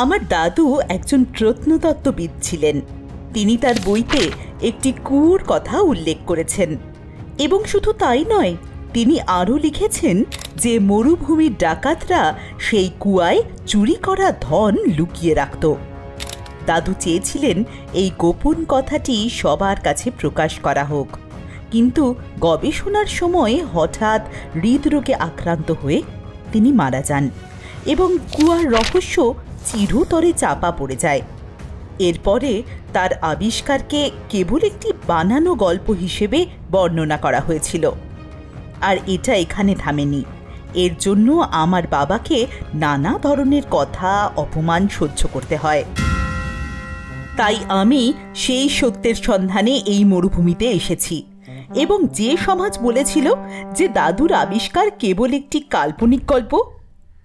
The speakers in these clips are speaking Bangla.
আমার দাদু একজন প্রত্নতত্ত্ববিদ ছিলেন। তিনি তার বইতে একটি কুয়োর কথা উল্লেখ করেছেন, এবং শুধু তাই নয়, তিনি আরও লিখেছেন যে মরুভূমির ডাকাতরা সেই কুয়ায় চুরি করা ধন লুকিয়ে রাখত। দাদু চেয়েছিলেন এই গোপন কথাটি সবার কাছে প্রকাশ করা হোক, কিন্তু গবেষণার সময় হঠাৎ হৃদরোগে আক্রান্ত হয়ে তিনি মারা যান এবং কুয়ার রহস্য চিরতরে চাপা পড়ে যায়। এরপরে তার আবিষ্কারকে কেবল একটি বানানো গল্প হিসেবে বর্ণনা করা হয়েছিল। আর এটা এখানে থামেনি। এর জন্য আমার বাবাকে নানা ধরনের কথা, অপমান সহ্য করতে হয়। তাই আমি সেই সত্যের সন্ধানে এই মরুভূমিতে এসেছি, এবং যে সমাজ বলেছিল যে দাদুর আবিষ্কার কেবল একটি কাল্পনিক গল্প,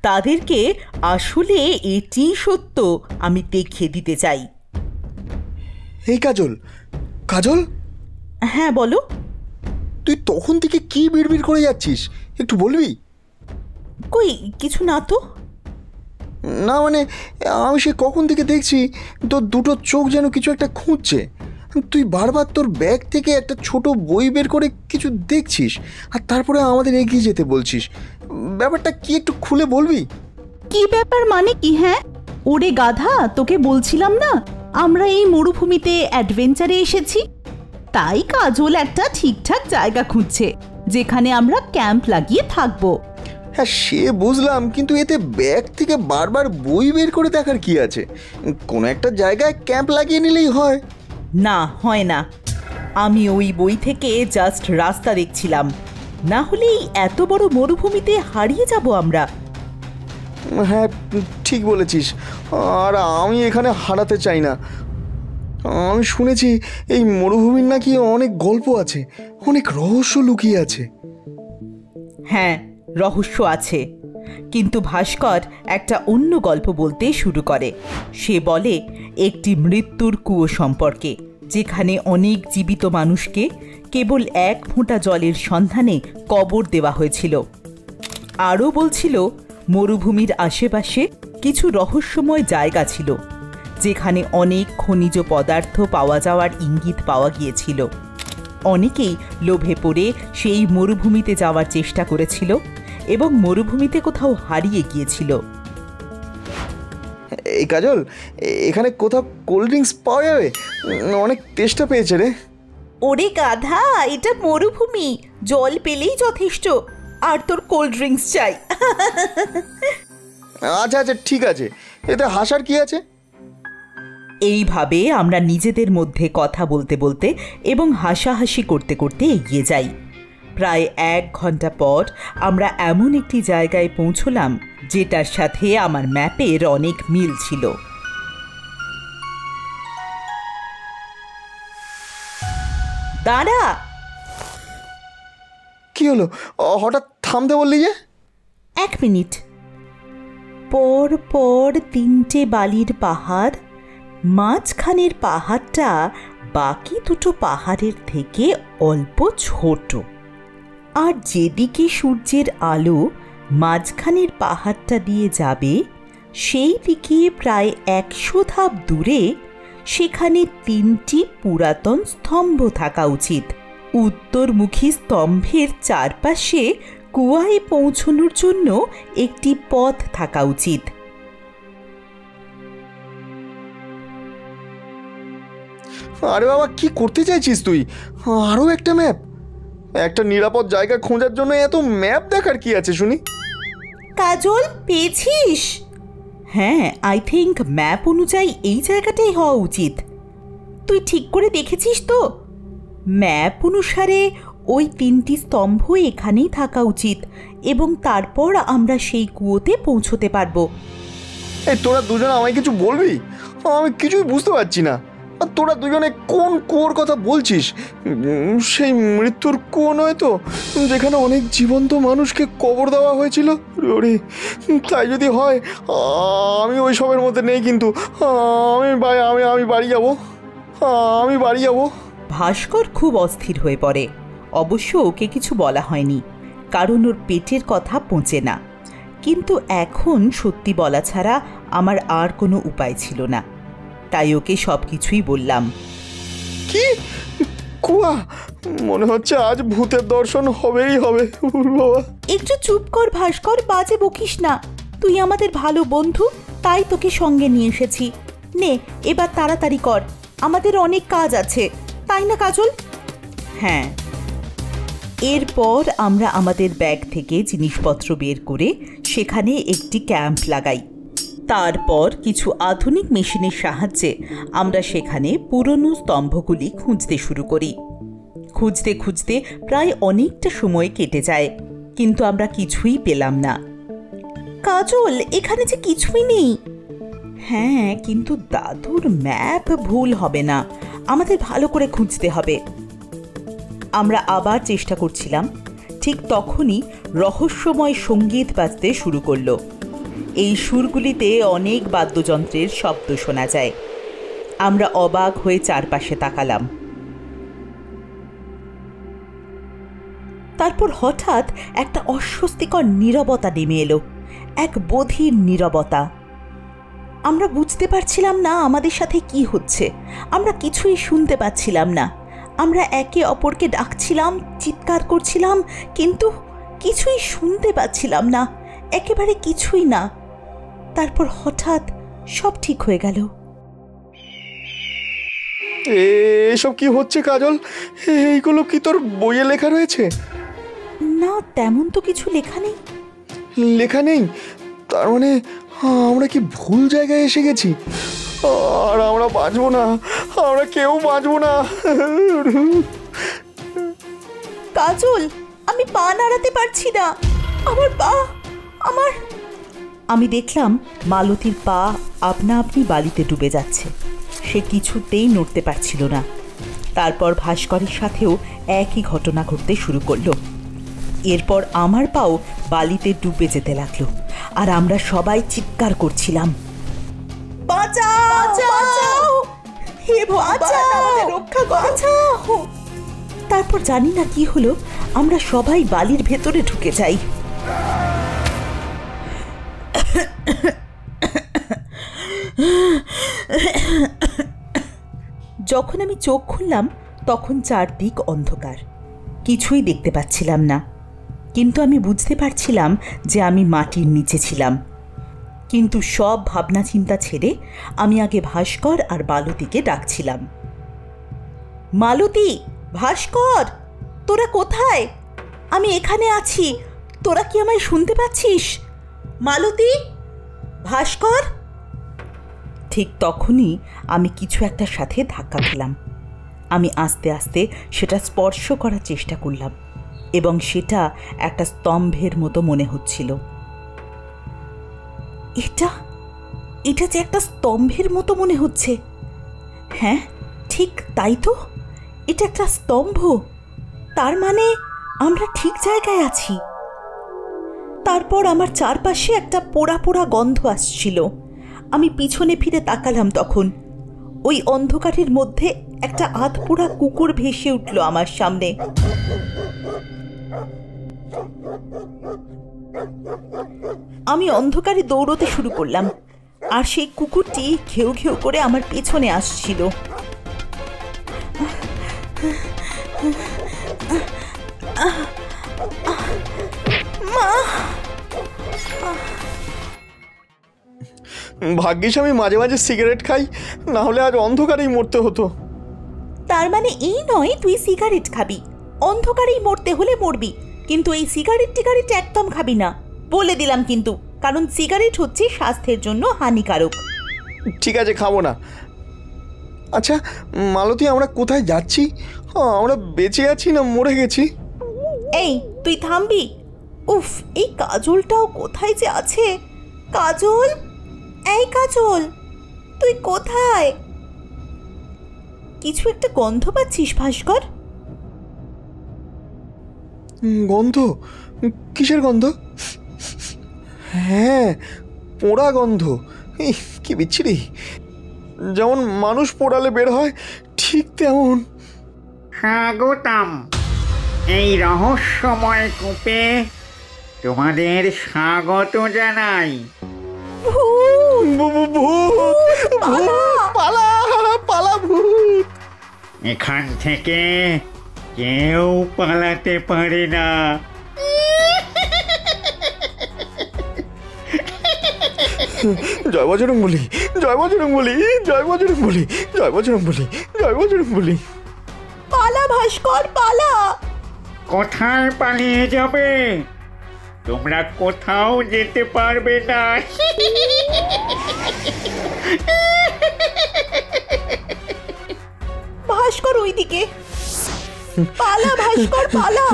তাদেরকে আসলে এটি সত্য আমি দেখিয়ে দিতে চাই। এই কাজল, কাজল। হ্যাঁ বলো। তুই তখন থেকে কি বিড়বিড় করে যাচ্ছিস, একটু বলবি? কই কিছু না তো। না মানে আমি সে কখন থেকে দেখছি তোর দুটো চোখ যেন কিছু একটা খুঁজছে। তুই বারবার তোর ব্যাগ থেকে একটা ছোট বই বের করে কিছু দেখছিস, আর তারপরে আমাদের এগিয়ে যেতে বলছিস। ব্যাপারটা কি একটু খুলে বলবি? কি ব্যাপার মানে কি? হ্যাঁ ওরে গাধা, তোকে বলছিলাম না আমরা এই মরুভূমিতে অ্যাডভেঞ্চারে এসেছি। তাই কাজল একটা ঠিকঠাক জায়গা খুঁজছে যেখানে আমরা ক্যাম্প লাগিয়ে থাকবো। হ্যাঁ সে বুঝলাম, কিন্তু এতে ব্যাগ থেকে বারবার বই বের করে দেখার কি আছে? কোনো একটা জায়গায় ক্যাম্প লাগিয়ে নিলেই হয়। না, হয় না। আমি ওই বই থেকে জাস্ট রাস্তা দেখছিলাম, না হলে এই এত বড় মরুভূমিতে হারিয়ে যাব আমরা। হ্যাঁ ঠিক বলেছিস, আর আমি এখানে হারাতে চাই না। আমি শুনেছি এই মরুভূমির নাকি অনেক গল্প আছে, অনেক রহস্য লুকিয়ে আছে। হ্যাঁ রহস্য আছে, কিন্তু ভাস্কর একটা অন্য গল্প বলতে শুরু করে। সে বলে একটি মৃত্যুর কুয়ো সম্পর্কে, যেখানে অনেক জীবিত মানুষকে কেবল এক ফোঁটা জলের সন্ধানে কবর দেওয়া হয়েছিল। আরও বলছিল মরুভূমির আশেপাশে কিছু রহস্যময় জায়গা ছিল যেখানে অনেক খনিজ পদার্থ পাওয়া যাওয়ার ইঙ্গিত পাওয়া গিয়েছিল। অনেকেই লোভে পড়ে সেই মরুভূমিতে যাওয়ার চেষ্টা করেছিল এবং মরুভূমিতে কোথাও হারিয়ে গিয়েছিল। এই কাজল, এখানে কোথাও কোল্ড ড্রিঙ্কস পাওয়া যাবে? অনেক তেষ্টা পেয়েছে রে। ওরে গাধা, এটা মরুভূমি, জল পেলেই যথেষ্ট, আর তোর কোল্ড ড্রিঙ্কস চাই? আচ্ছা আচ্ছা ঠিক আছে, এতে হাসার কি আছে? এইভাবে আমরা নিজেদের মধ্যে কথা বলতে বলতে এবং হাসাহাসি করতে করতে এগিয়ে যাই। প্রায় 1 ঘন্টা পর আমরা এমন একটি জায়গায় পৌঁছলাম যেটার সাথে আমার ম্যাপের অনেক মিল ছিল। দাঁড়া! কি হলো, হঠাৎ থামতে বললি যে? 1 মিনিট। পর পর 3টে বালির পাহাড়, মাঝখানের পাহাড়টা বাকি দুটো পাহাড়ের থেকে অল্প ছোট, আর যেদিকে সূর্যের আলো মাঝখানের পাহাড়টা দিয়ে যাবে সেই দিকে প্রায় 100 ধাপ দূরে সেখানে 3টি পুরাতন স্তম্ভ থাকা উচিত। উত্তরমুখী স্তম্ভের চারপাশে কুয়ায় পৌঁছানোর জন্য একটি পথ থাকা উচিত। আরে বাবা, কি করতে চাইছিস তুই? আরও একটা ম্যাপ? একটা নিরাপদ জায়গা খোঁজার জন্য এত ম্যাপ দেখার কি আছে শুনি? কাজল, পেয়েছিস? হ্যাঁ, আই থিঙ্ক ম্যাপ অনুযায়ী এই জায়গাটাই হওয়া উচিত। তুই ঠিক করে দেখেছিস তো? ম্যাপ অনুসারে ওই 3টি স্তম্ভ এখানেই থাকা উচিত, এবং তারপর আমরা সেই কুয়োতে পৌঁছতে পারবো। এই তোরা দুজন আমায় কিছু বলবি? আমি কিছুই বুঝতে পারছি না। আর তোরা দুজনে কোন কুয়োর কথা বলছিস? সেই মৃত্যুর কুয়ো নয় তো, যেখানে অনেক জীবন্ত মানুষকে কবর দেওয়া হয়েছিল? ওরে, তাই যদি হয় আমি ওই সবের মধ্যে নেই, কিন্তু আমি বাড়ি যাব, আমি বাড়ি যাব। ভাস্কর খুব অস্থির হয়ে পড়ে। অবশ্য ওকে কিছু বলা হয়নি, কারণ ওর পেটের কথা পচে না। কিন্তু এখন সত্যি বলা ছাড়া আমার আর কোনো উপায় ছিল না, তাই ওকে সব কিছুই বললাম। কি কুয়া, মনে হচ্ছে আজ ভূতের দর্শন হবেই হবে। বাবা, একটু চুপ কর ভাস্কর, বাজে বকিস না। তুই আমাদের ভালো বন্ধু, তাই তোকে সঙ্গে নিয়ে এসেছি। নে এবার তাড়াতাড়ি কর, আমাদের অনেক কাজ আছে, তাই না কাজল? হ্যাঁ। এরপর আমরা আমাদের ব্যাগ থেকে জিনিসপত্র বের করে সেখানে একটি ক্যাম্প লাগাই। তারপর কিছু আধুনিক মেশিনের সাহায্যে আমরা সেখানে পুরনো স্তম্ভগুলি খুঁজতে শুরু করি। খুঁজতে খুঁজতে প্রায় অনেকটা সময় কেটে যায়, কিন্তু আমরা কিছুই পেলাম না। কাজল, এখানে যে কিছুই নেই। হ্যাঁ, কিন্তু দাদুর ম্যাপ ভুল হবে না, আমাদের ভালো করে খুঁজতে হবে। আমরা আবার চেষ্টা করছিলাম, ঠিক তখনই রহস্যময় সঙ্গীত বাজতে শুরু করলো। এই সুরগুলিতে অনেক বাদ্যযন্ত্রের শব্দ শোনা যায়। আমরা অবাক হয়ে চারপাশে তাকালাম। তারপর হঠাৎ একটা অস্বস্তিকর নীরবতা নেমে এলো, এক বধির নীরবতা। আমরা বুঝতে পারছিলাম না আমাদের সাথে কি হচ্ছে, আমরা কিছুই শুনতে পাচ্ছিলাম না। আমরা একে অপরকে ডাকছিলাম, চিৎকার করছিলাম, কিন্তু কিছুই শুনতে পাচ্ছিলাম না, একেবারে কিছুই না। তারপর হঠাৎ সব ঠিক হয়ে গেল। এসব কি হচ্ছে কাজল? এইগুলো কি তোর বইয়ে লেখা রয়েছে? না, তেমন তো কিছু লেখা নেই। লেখা নেই? তার মানে আমরা কি ভুল জায়গায় এসে গেছি? আর আমরা বাঁচবো না, আমরা কেউ বাঁচবো না। কাজল, আমি পা নাড়াতে পারছি না, আমার পা, আমার। আমি দেখলাম মালতীর পা আপনা আপনি বালিতে ডুবে যাচ্ছে, সে কিছুতেই নড়তে পারছিল না। তারপর ভাস্করের সাথেও একই ঘটনা ঘটতে শুরু করলো। এরপর আমার পাও বালিতে ডুবে যেতে লাগলো, আর আমরা সবাই চিৎকার করছিলাম, বাঁচাও, বাঁচাও, হে ভগবান, আমাদের রক্ষা করো। তারপর জানি না কি হলো, আমরা সবাই বালির ভেতরে ঢুকে যাই। যখন আমি চোখ খুললাম তখন চারদিক অন্ধকার, কিছুই দেখতে পাচ্ছিলাম না। কিন্তু আমি বুঝতে পারছিলাম যে আমি মাটির নিচে ছিলাম। কিন্তু সব ভাবনা চিন্তা ছেড়ে আমি আগে ভাস্কর আর মালতীকে ডাকছিলাম। মালতী, ভাস্কর, তোরা কোথায়? আমি এখানে আছি, তোরা কি আমায় শুনতে পাচ্ছিস? মালতী, ভাস্কর। ঠিক তখনই আমি কিছু একটার সাথে ধাক্কা খেলাম। আমি আস্তে আস্তে সেটা স্পর্শ করার চেষ্টা করলাম, এবং সেটা একটা স্তম্ভের মতো মনে হচ্ছিল। এটা যে একটা স্তম্ভের মতো মনে হচ্ছে। হ্যাঁ, ঠিক তাই তো, এটা একটা স্তম্ভ। তার মানে আমরা ঠিক জায়গায় আছি। তারপর আমার চারপাশে একটা পোড়া পোড়া গন্ধ আসছিল। আমি পিছনে ফিরে তাকালাম, তখন ওই অন্ধকারের মধ্যে একটা আধপোড়া কুকুর ভেসে উঠল আমার সামনে। আমি অন্ধকারে দৌড়তে শুরু করলাম, আর সেই কুকুরটি ঘেউ ঘেউ করে আমার পেছনে আসছিল। মা! ভাগ্যিস আমি মাঝে মাঝে সিগারেট খাই, না হলে আজ অন্ধকারেই মরতে হতো। তার মানে এই নয় তুই সিগারেট খাবি, অন্ধকারেই মরতে হলে মরবি, কিন্তু এই সিগারেট টিগারেট একদম খাবি না, বলে দিলাম কিন্তু, কারণ সিগারেট হচ্ছে স্বাস্থ্যের জন্য হানিকারক। ঠিক আছে, খাবো না। আচ্ছা মালতী, আমরা কোথায় যাচ্ছি? আমরা বেঁচে আছি না মরে গেছি? এই, তুই থামবি? উফ, এই কাজলটাও কোথায় যে আছে। কাজল, এই কাজল, তুই কোথায়? কিছু একটা গন্ধ পাচ্ছিস ভাস্কর? গন্ধ? কিসের গন্ধ? হ্যাঁ, পোড়া গন্ধ। কি বিচ্ছিরি, যেমন মানুষ পোড়ালে বের হয় ঠিক তেমন। স্বাগতম এই রহস্যময় কূপে তোমাদের স্বাগত জানাই। ভূত পালা পালা ভূত। এখান থেকে কেউ পালাতে পারে না। জয় বজরং বলি, জয় বজরং বলি, জয় বজরং বলি, জয় বজরং বলি, জয় বজরং বলি। পালা ভাস্কর পালা। কোথায় পালিয়ে যাবে? তোমরা কোথাও যেতে পারবে না। ভাস্কর ওইদিকে পালা, ভাস্কর পালা,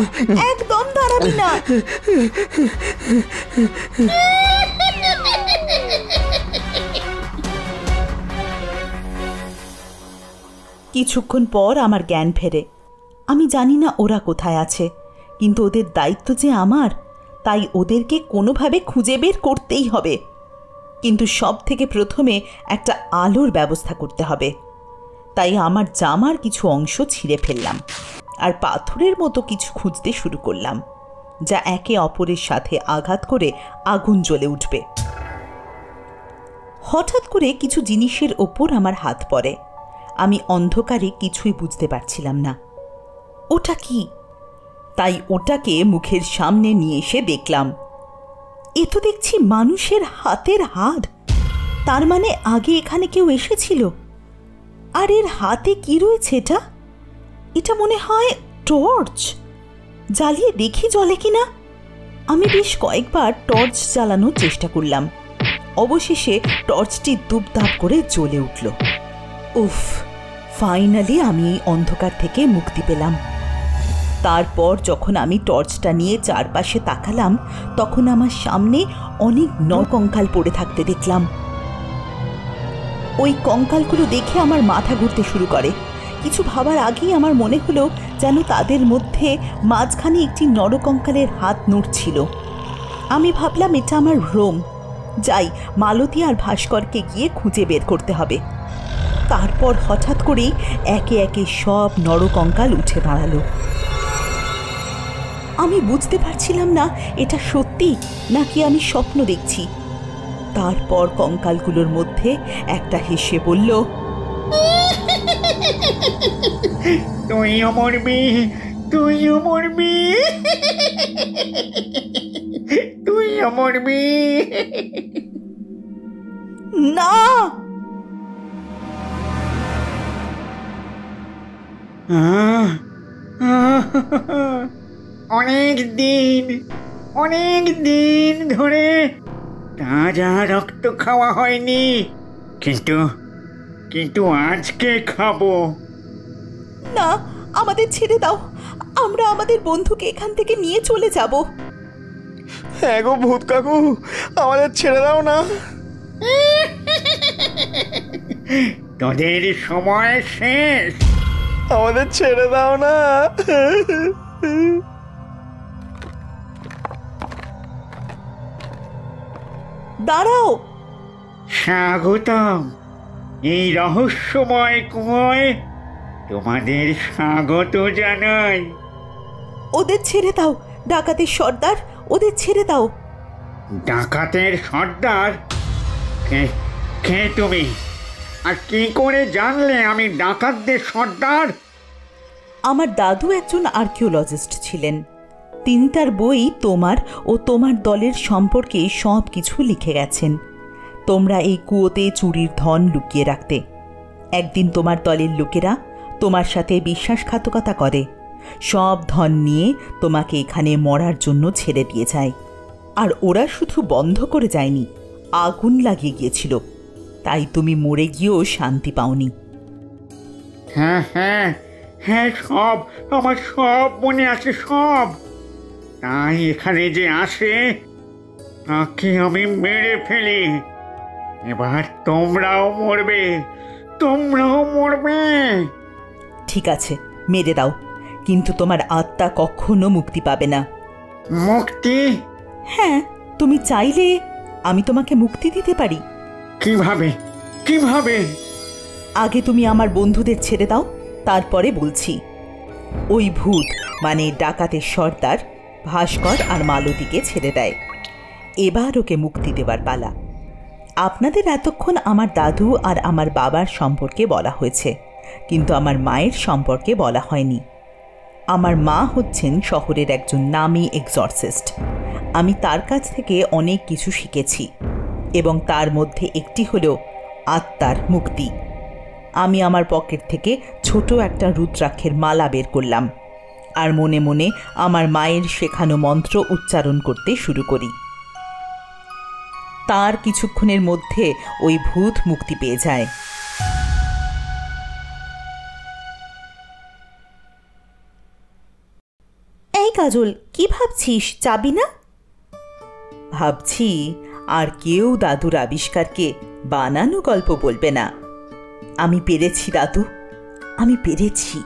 একদম দাঁড়াবি না। কিছুক্ষণ পর আমার জ্ঞান ফেরে। আমি জানি না ওরা কোথায় আছে, কিন্তু ওদের দায়িত্ব যে আমার, তাই ওদেরকে কোনোভাবে খুঁজে বের করতেই হবে। কিন্তু সব থেকে প্রথমে একটা আলোর ব্যবস্থা করতে হবে। তাই আমার জামার কিছু অংশ ছিঁড়ে ফেললাম আর পাথরের মতো কিছু খুঁজতে শুরু করলাম, যা একে অপরের সাথে আঘাত করে আগুন জ্বলে উঠবে। হঠাৎ করে কিছু জিনিসের ওপর আমার হাত পড়ে। আমি অন্ধকারে কিছুই বুঝতে পারছিলাম না ওটা কি। তাই ওটাকে মুখের সামনে নিয়ে এসে দেখলাম, এ তো দেখছি মানুষের হাতের হাড়। তার মানে আগে এখানে কেউ এসেছিল। আর এর হাতে কি রয়েছে? এটা এটা মনে হয় টর্চ। জ্বালিয়ে দেখি জ্বলে কিনা। আমি বেশ কয়েকবার টর্চ জ্বালানোর চেষ্টা করলাম। অবশেষে টর্চটি দুপদাপ করে জ্বলে উঠল। উফ, ফাইনালি আমি এই অন্ধকার থেকে মুক্তি পেলাম। তারপর যখন আমি টর্চটা নিয়ে চারপাশে তাকালাম, তখন আমার সামনে অনেক নরকঙ্কাল পড়ে থাকতে দেখলাম। ওই কঙ্কালগুলো দেখে আমার মাথা ঘুরতে শুরু করে। কিছু ভাবার আগেই আমার মনে হলো যেন তাদের মধ্যে মাঝখানে একটি নরকঙ্কালের হাত নড়ছিল। আমি ভাবলাম এটা আমার ভ্রম। যাই, মালতী আর ভাস্করকে গিয়ে খুঁজে বের করতে হবে। তারপর হঠাৎ করেই একে একে সব নরকঙ্কাল উঠে দাঁড়ালো। আমি বুঝতে পারছিলাম না এটা সত্যি নাকি আমি স্বপ্ন দেখছি। তারপর কঙ্কালগুলোর মধ্যে একটা হেসে বলল, তুইও মরবি, তুইও মরবি, তুইও মরবি। না, অনেক দিন ধরে তাজা রক্ত খাওয়া হয়নি, কিন্তু আজকে খাবো। না, আমাদের ছেড়ে দাও। আমরা আমাদের বন্ধুকে এখান থেকে নিয়ে চলে যাব। হ্যাঁ গো ভূত কাকু, আমাদের ছেড়ে দাও না। তোদের সময় শেষ। আমাদের ছেড়ে দাও না। দাঁড়াও। স্বাগতম। এই রহস্যময় কুয়োয় তোমাদের স্বাগত জানাই। ওদের ছেড়ে দাও ডাকাতের সর্দার, ওদের ছেড়ে দাও। ডাকাতের সর্দার? কে তুমি? আর কি করে জানলে আমি ডাকাতদের সর্দার? আমার দাদু একজন আর্কিওলজিস্ট ছিলেন। তিনি তার বই তোমার ও তোমার দলের সম্পর্কে সব কিছু লিখে গেছেন। তোমরা এই কুয়োতে চুরির ধন লুকিয়ে রাখতে। একদিন তোমার দলের লোকেরা তোমার সাথে বিশ্বাসঘাতকতা করে, সব ধন নিয়ে তোমাকে এখানে মরার জন্য ছেড়ে দিয়ে যায়। আর ওরা শুধু বন্ধ করে যায়নি, আগুন লাগিয়ে গিয়েছিল। তাই তুমি মরে গিয়েও শান্তি পাওনি। হ্যাঁ হ্যাঁ হ্যাঁ, সব আমার সব মনে আছে, সব। তাই এখানে যে আসে তাকে আমি মেরে ফেলি। এবার তোমরাও মরবে, তোমরাও মরবে। ঠিক আছে, মেরে দাও, কিন্তু তোমার আত্মা কখনো মুক্তি পাবে না। মুক্তি? হ্যাঁ, তুমি চাইলে আমি তোমাকে মুক্তি দিতে পারি। কিভাবে কিভাবে? আগে তুমি আমার বন্ধুদের ছেড়ে দাও, তারপরে বলছি। ওই ভূত মানে ডাকাতের সর্দার ভাস্কর আর মালতীকে ছেড়ে দেয়। এবার ওকে মুক্তি দেবার পালা। আপনাদের এতক্ষণ আমার দাদু আর আমার বাবার সম্পর্কে বলা হয়েছে, কিন্তু আমার মায়ের সম্পর্কে বলা হয়নি। আমার মা হচ্ছেন শহরের একজন নামী এক্সরসিস্ট। আমি তার কাছ থেকে অনেক কিছু শিখেছি এবং তার মধ্যে একটি হলো আত্মার মুক্তি। আমি আমার পকেট থেকে ছোট একটা রুদ্রাক্ষের মালা বের করলাম আর মনে মনে আমার মায়ের শেখানো মন্ত্র উচ্চারণ করতে শুরু করি। তার কিছুক্ষণের মধ্যে ওই ভূত মুক্তি পেয়ে যায়। এই কাজল, কি ভাবছিস, যাবি না? ভাবছি আর কেউ দাদুর আবিষ্কারকে বানানো গল্প বলবে না। আমি পেরেছি দাদু, আমি পেরেছি।